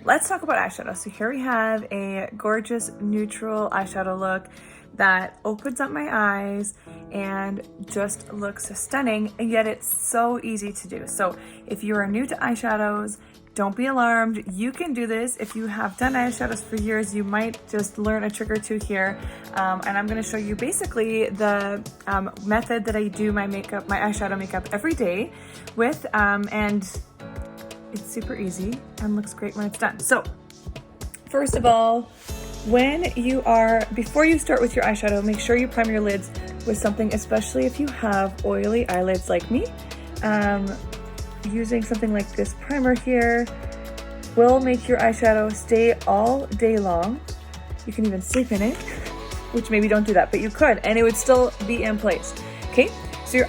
let's talk about eyeshadow. So here we have a gorgeous neutral eyeshadow look that opens up my eyes and just looks stunning, and yet it's so easy to do. So if you are new to eyeshadows, don't be alarmed. You can do this. If you have done eyeshadows for years, you might just learn a trick or two here. And I'm gonna show you basically the method that I do my eyeshadow makeup every day with, and it's super easy and looks great when it's done. So first of all, before you start with your eyeshadow, make sure you prime your lids with something, especially if you have oily eyelids like me. Using something like this primer here will make your eyeshadow stay all day long. You can even sleep in it, which maybe don't do that, but you could, and it would still be in place. Okay, so your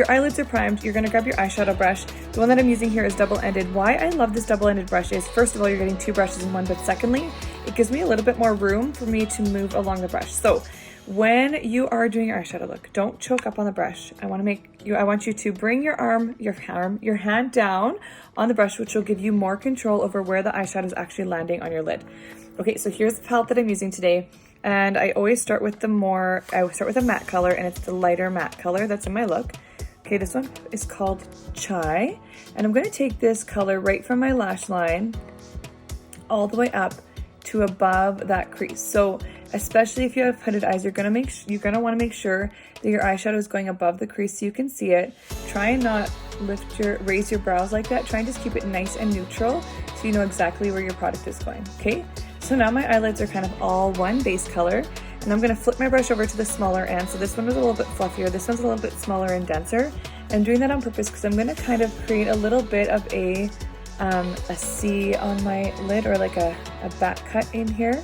eyelids are primed. You're gonna grab your eyeshadow brush. The one that I'm using here is double-ended. Why I love this double-ended brush is, first of all, you're getting two brushes in one, but secondly, it gives me a little bit more room for me to move along the brush. So when you are doing your eyeshadow look, don't choke up on the brush. I want you to bring your hand down on the brush, which will give you more control over where the eyeshadow is actually landing on your lid. Okay, so here's the palette that I'm using today. And I always start with a matte color, and it's the lighter matte color that's in my look. Okay, this one is called Chai. And I'm gonna take this color right from my lash line all the way up to above that crease. So especially if you have hooded eyes, you're gonna wanna make sure that your eyeshadow is going above the crease so you can see it. Try and not raise your brows like that. Try and just keep it nice and neutral so you know exactly where your product is going, okay? So now my eyelids are kind of all one base color, and I'm gonna flip my brush over to the smaller end. So this one was a little bit fluffier, this one's a little bit smaller and denser. I'm doing that on purpose because I'm gonna kind of create a little bit of a C on my lid, or like a back cut in here.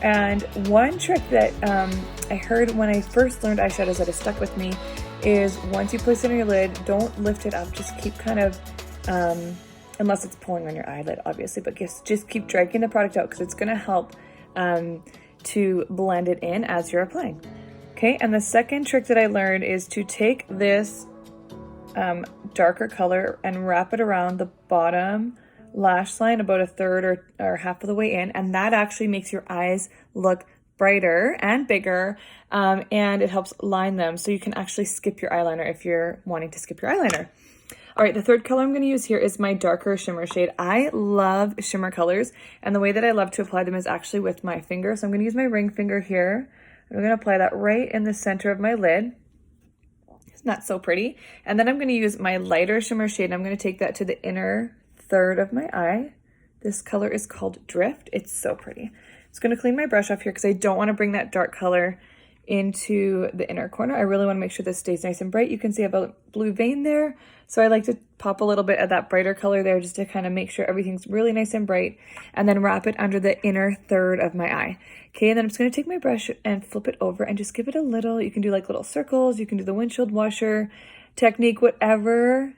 And one trick that I heard when I first learned eyeshadows that has stuck with me is, once you place it on your lid, don't lift it up, just keep kind of, unless it's pulling on your eyelid obviously, but just keep dragging the product out because it's gonna help to blend it in as you're applying. Okay, and the second trick that I learned is to take this darker color and wrap it around the bottom lash line about a third or half of the way in, and that actually makes your eyes look brighter and bigger, and it helps line them so you can actually skip your eyeliner if you're wanting to skip your eyeliner. All right, the third color I'm going to use here is my darker shimmer shade. I love shimmer colors, and the way that I love to apply them is actually with my finger. So I'm going to use my ring finger here. I'm going to apply that right in the center of my lid. It's not so pretty. And then I'm going to use my lighter shimmer shade, and I'm going to take that to the inner third of my eye. This color is called Drift. It's so pretty. Just going to clean my brush off here because I don't want to bring that dark color into the inner corner. I really want to make sure this stays nice and bright. You can see I have a blue vein there, so I like to pop a little bit of that brighter color there just to kind of make sure everything's really nice and bright, and then wrap it under the inner third of my eye. Okay, and then I'm just going to take my brush and flip it over and just give it a little, you can do like little circles, you can do the windshield washer technique, whatever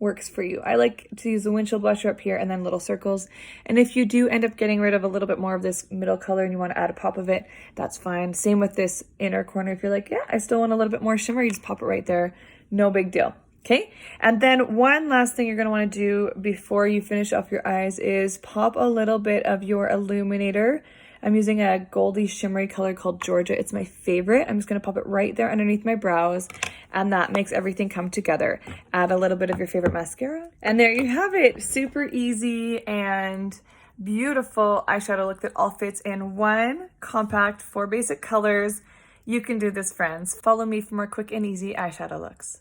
works for you. I like to use the windshield washer up here and then little circles. And if you do end up getting rid of a little bit more of this middle color and you want to add a pop of it, that's fine. Same with this inner corner. If you're like, yeah, I still want a little bit more shimmer, you just pop it right there. No big deal. Okay. And then one last thing you're going to want to do before you finish off your eyes is pop a little bit of your illuminator. I'm using a goldy shimmery color called Georgia. It's my favorite. I'm just going to pop it right there underneath my brows, and that makes everything come together. Add a little bit of your favorite mascara, and there you have it. Super easy and beautiful eyeshadow look that all fits in one compact 4 basic colors. You can do this, friends. Follow me for more quick and easy eyeshadow looks.